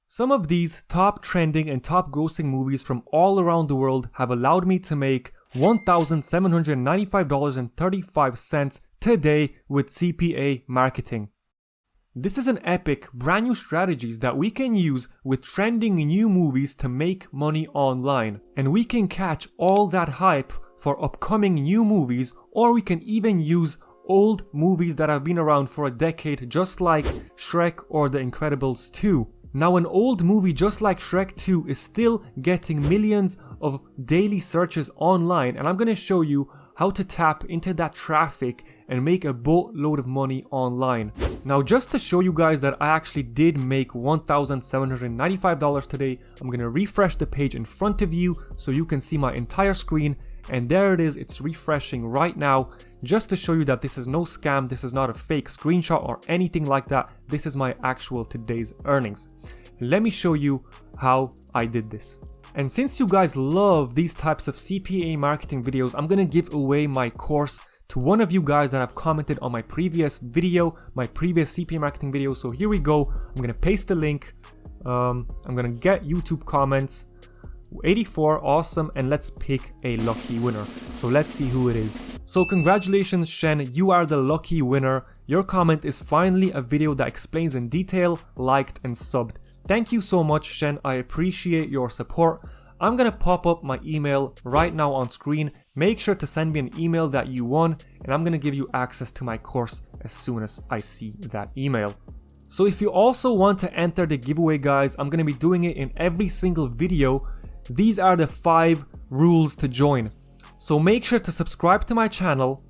Some of these top trending and top grossing movies from all around the world have allowed me to make $1,795.35 today with CPA marketing. This is an epic brand new strategies that we can use with trending new movies to make money online. And we can catch all that hype for upcoming new movies, or we can even use old movies that have been around for a decade, just like Shrek or The Incredibles 2. Now, an old movie just like Shrek 2 is still getting millions of daily searches online, and I'm going to show you how to tap into that traffic and make a boatload of money online. Now, just to show you guys that I actually did make $1,795 today, I'm going to refresh the page in front of you so you can see my entire screen. And there it is, it's refreshing right now, just to show you that this is no scam, this is not a fake screenshot or anything like that. This is my actual today's earnings. Let me show you how I did this. And since you guys love these types of CPA marketing videos, I'm gonna give away my course to one of you guys that have commented on my previous video, my previous CPA marketing video. So here we go, I'm gonna paste the link, I'm gonna get YouTube comments. 84, awesome, and let's pick a lucky winner. So let's see who it is. So congratulations Shen, you are the lucky winner. Your comment is finally a video that explains in detail, liked and subbed. Thank you so much Shen, I appreciate your support. I'm gonna pop up my email right now on screen. Make sure to send me an email that you won, and I'm gonna give you access to my course as soon as I see that email. So if you also want to enter the giveaway guys, I'm gonna be doing it in every single video. These are the 5 rules to join. So make sure to subscribe to my channel,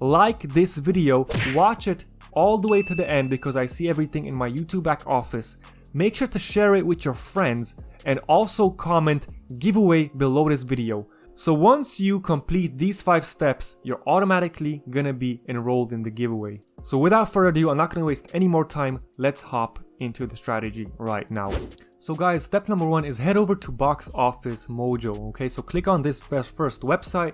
like this video, watch it all the way to the end because I see everything in my YouTube back office. Make sure to share it with your friends and also comment giveaway below this video. So once you complete these 5 steps, you're automatically gonna be enrolled in the giveaway. So without further ado, I'm not gonna waste any more time. Let's hop into the strategy right now. So guys, step number 1 is head over to Box Office Mojo. Okay, so click on this first website,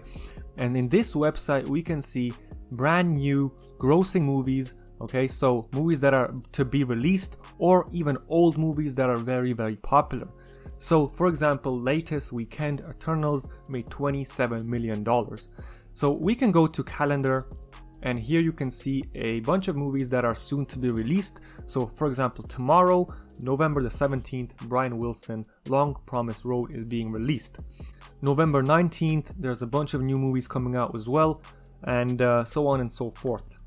and in this website we can see brand new grossing movies. Okay, so movies that are to be released or even old movies that are very popular. So for example, latest Weekend Eternals made $27 million. So we can go to calendar, and here you can see a bunch of movies that are soon to be released. So for example, tomorrow, November the 17th, Brian Wilson, Long Promised Road is being released. November 19th, there's a bunch of new movies coming out as well, and so on and so forth.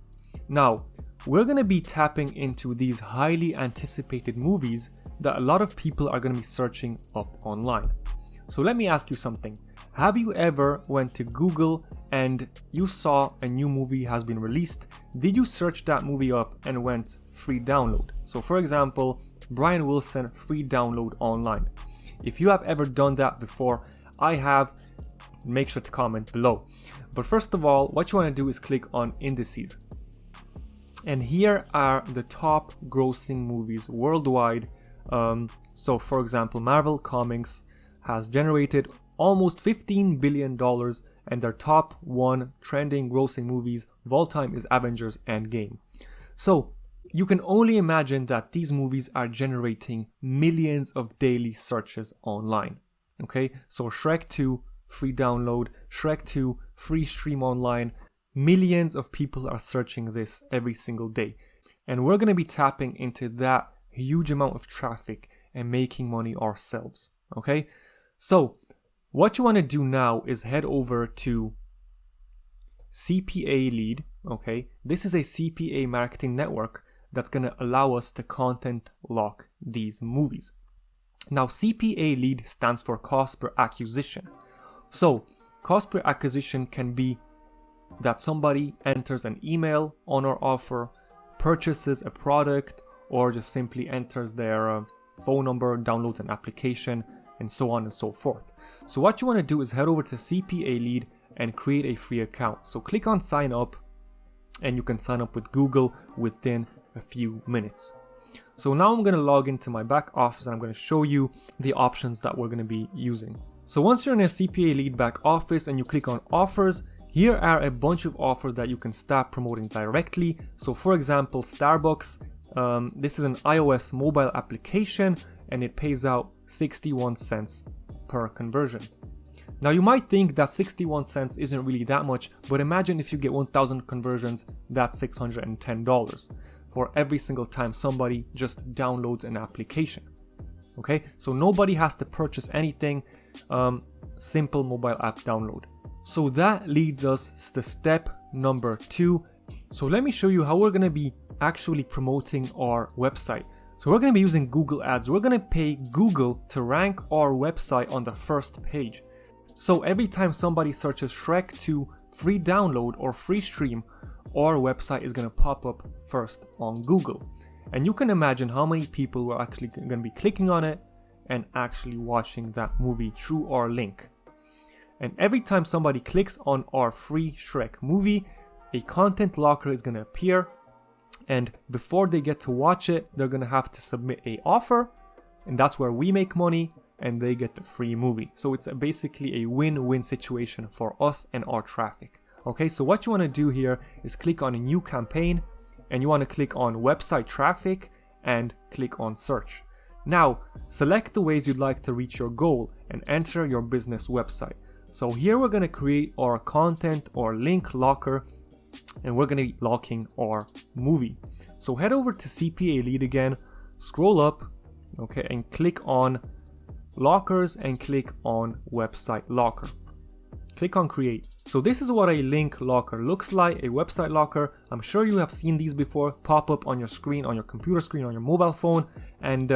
Now, we're going to be tapping into these highly anticipated movies that a lot of people are going to be searching up online. So let me ask you something. Have you ever went to Google and you saw a new movie has been released? Did you search that movie up and went free download? So for example, Brian Wilson free download online. If you have ever done that before, I have, make sure to comment below. But first of all, what you want to do is click on indices. And here are the top grossing movies worldwide. So for example, Marvel Comics has generated almost $15 billion, and their top 1 trending grossing movies of all time is Avengers Endgame. So you can only imagine that these movies are generating millions of daily searches online. Okay, so Shrek 2 free download, Shrek 2 free stream online. Millions of people are searching this every single day, and we're going to be tapping into that huge amount of traffic and making money ourselves. Okay, so what you want to do now is head over to CPA Lead. Okay, this is a CPA marketing network that's going to allow us to content lock these movies. Now, CPA Lead stands for cost per acquisition. So cost per acquisition can be that somebody enters an email on our offer, purchases a product, or just simply enters their phone number, downloads an application, and so on and so forth. So what you want to do is head over to CPA Lead and create a free account. So click on sign up, and you can sign up with Google within a few minutes. So now I'm going to log into my back office, and I'm going to show you the options that we're going to be using. So once you're in a CPA Lead back office and you click on offers, here are a bunch of offers that you can start promoting directly. So for example, Starbucks, this is an iOS mobile application, and it pays out 61 cents per conversion. Now you might think that 61 cents isn't really that much, but imagine if you get 1,000 conversions, that's $610 for every single time somebody just downloads an application. Okay, so nobody has to purchase anything, simple mobile app download. So that leads us to step number 2. So let me show you how we're gonna be actually promoting our website. So we're gonna be using Google Ads. We're gonna pay Google to rank our website on the first page. So every time somebody searches Shrek 2 free download or free stream, our website is gonna pop up first on Google. And you can imagine how many people were actually gonna be clicking on it and actually watching that movie through our link. And every time somebody clicks on our free Shrek movie, a content locker is gonna appear, and before they get to watch it, they're gonna have to submit an offer, and that's where we make money and they get the free movie. So it's basically a win-win situation for us and our traffic. Okay, so what you want to do here is click on a new campaign, and you want to click on website traffic and click on search. Now select the ways you'd like to reach your goal and enter your business website. So here we're going to create our content or link locker, and we're going to be locking our movie. So head over to CPA lead again, scroll up, okay, and click on lockers and click on website locker. Click on create. So this is what a link locker looks like, a website locker. I'm sure you have seen these before pop up on your screen, on your computer screen, on your mobile phone. And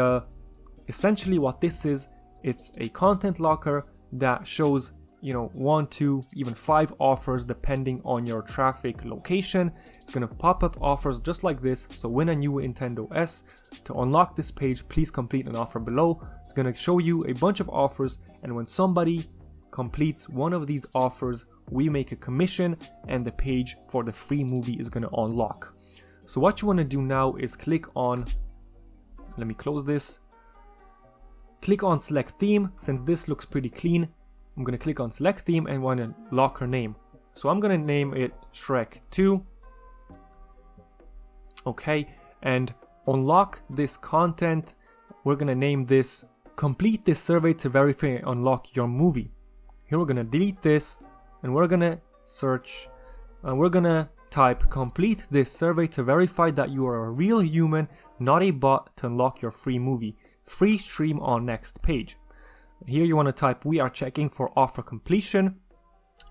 essentially what this is, it's a content locker that shows 1, 2, even 5 offers depending on your traffic location. It's gonna pop up offers just like this. So win a new Nintendo S. To unlock this page, please complete an offer below. It's gonna show you a bunch of offers, and when somebody completes one of these offers, we make a commission and the page for the free movie is gonna unlock. So what you wanna do now is click on, let me close this. Click on select theme. Since this looks pretty clean, I'm going to click on select theme and want a locker name. So I'm going to name it Shrek 2. Okay, and unlock this content. We're going to name this complete this survey to verify and unlock your movie. Here we're going to delete this, and we're going to search, and we're going to type complete this survey to verify that you are a real human, not a bot, to unlock your free movie. Free stream on next page. Here you want to type we are checking for offer completion.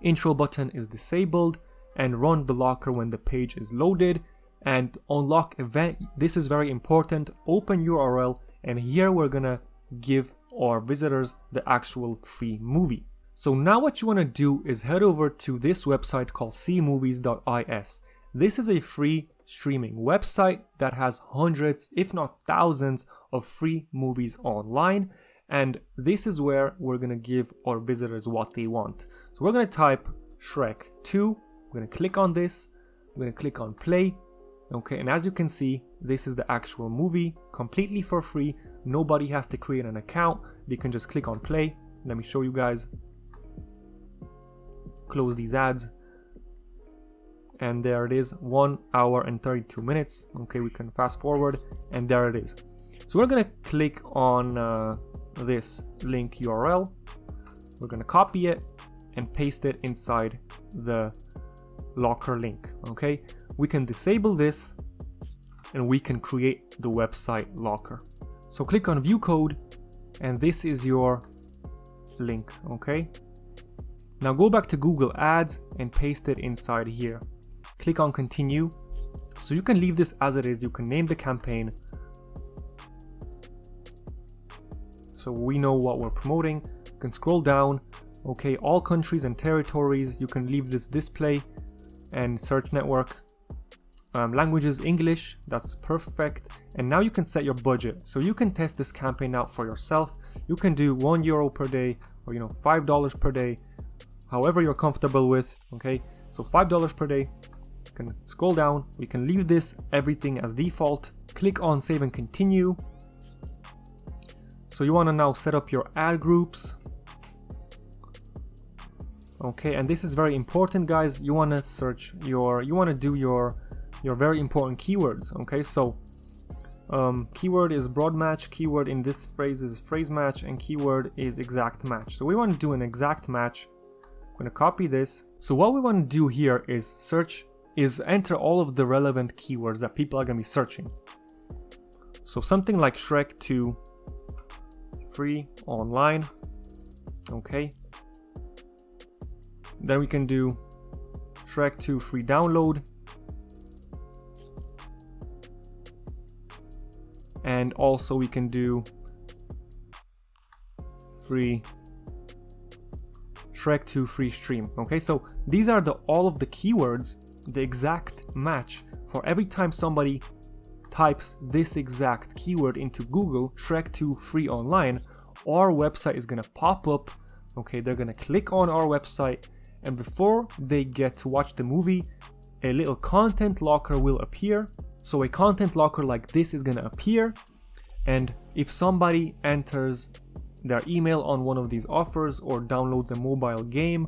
Intro button is disabled, and run the locker when the page is loaded, and unlock event. This is very important. Open URL, and here we're gonna give our visitors the actual free movie. So now what you want to do is head over to this website called cmovies.is. This is a free streaming website that has hundreds, if not thousands, of free movies online. And this is where we're going to give our visitors what they want. So we're going to type Shrek 2. We're going to click on this. We're going to click on play. Okay, and as you can see, this is the actual movie completely for free. Nobody has to create an account. They can just click on play. Let me show you guys. Close these ads. And there it is, 1 hour and 32 minutes. Okay, we can fast forward, and there it is. So we're going to click on this link URL. We're going to copy it and paste it inside the locker link. Okay, we can disable this and we can create the website locker. So click on view code, and this is your link. Okay, now go back to Google Ads and paste it inside here. Click on continue. So you can leave this as it is. You can name the campaign, so we know what we're promoting. You can scroll down. Okay, all countries and territories. You can leave this display and search network. Languages English, that's perfect. And now you can set your budget. So you can test this campaign out for yourself. You can do €1 per day, or $5 per day, however you're comfortable with. Okay, so $5 per day. You can scroll down. We can leave this everything as default. Click on save and continue. So you want to now set up your ad groups. Okay, and this is very important, guys. You want to do your very important keywords. Okay, so Keyword is broad match, keyword in this phrase is phrase match, and keyword is exact match. So we want to do an exact match. I'm going to copy this. So what we want to do here is enter all of the relevant keywords that people are going to be searching. So something like Shrek 2 free online. Okay. Then we can do Shrek 2 free download. And also we can do free Shrek 2 free stream. Okay, so these are all of the keywords, the exact match for every time somebody types this exact keyword into Google, Shrek 2 free online, our website is gonna pop up. Okay, they're gonna click on our website, and before they get to watch the movie, a little content locker will appear. So a content locker like this is gonna appear, and if somebody enters their email on one of these offers or downloads a mobile game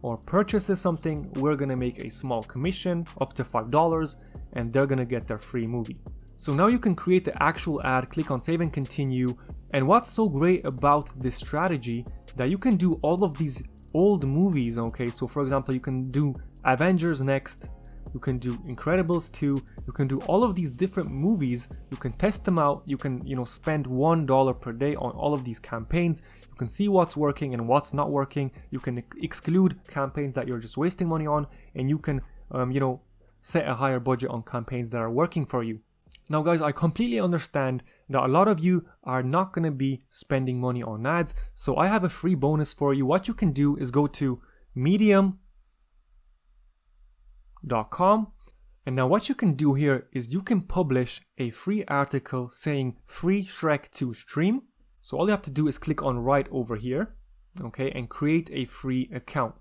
or purchases something, we're gonna make a small commission up to $5, and they're gonna get their free movie. So now you can create the actual ad, click on save and continue, and what's so great about this strategy that you can do all of these old movies. Okay, so for example, you can do Avengers next, you can do Incredibles 2, you can do all of these different movies, you can test them out, you can, spend $1 per day on all of these campaigns, you can see what's working and what's not working, you can exclude campaigns that you're just wasting money on, and you can, set a higher budget on campaigns that are working for you. Now guys, I completely understand that a lot of you are not going to be spending money on ads, so I have a free bonus for you. What you can do is go to medium.com, and now what you can do here is you can publish a free article saying free Shrek 2 stream. So all you have to do is click on right over here, okay, and create a free account.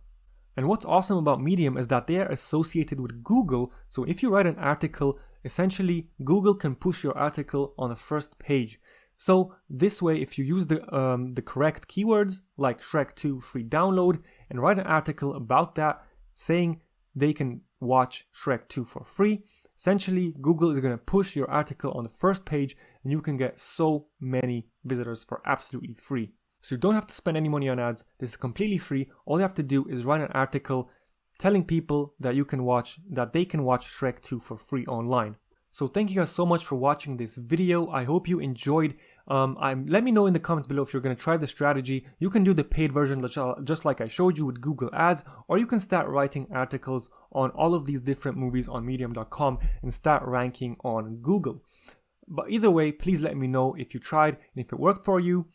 And what's awesome about Medium is that they are associated with Google, so if you write an article, essentially Google can push your article on the first page. So this way, if you use the correct keywords like Shrek 2 free download and write an article about that saying they can watch Shrek 2 for free, essentially Google is going to push your article on the first page and you can get so many visitors for absolutely free. So you don't have to spend any money on ads. This is completely free. All you have to do is write an article telling people that they can watch Shrek 2 for free online. So thank you guys so much for watching this video. I hope you enjoyed. Let me know in the comments below if you're going to try the strategy. You can do the paid version just like I showed you with Google Ads, or you can start writing articles on all of these different movies on medium.com and start ranking on Google. But either way, please let me know if you tried and if it worked for you.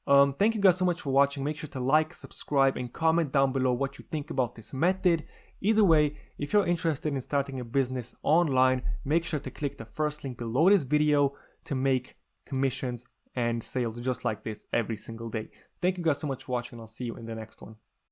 Thank you guys so much for watching. Make sure to like, subscribe, and comment down below what you think about this method. Either way, if you're interested in starting a business online, make sure to click the first link below this video to make commissions and sales just like this every single day. Thank you guys so much for watching, and I'll see you in the next one.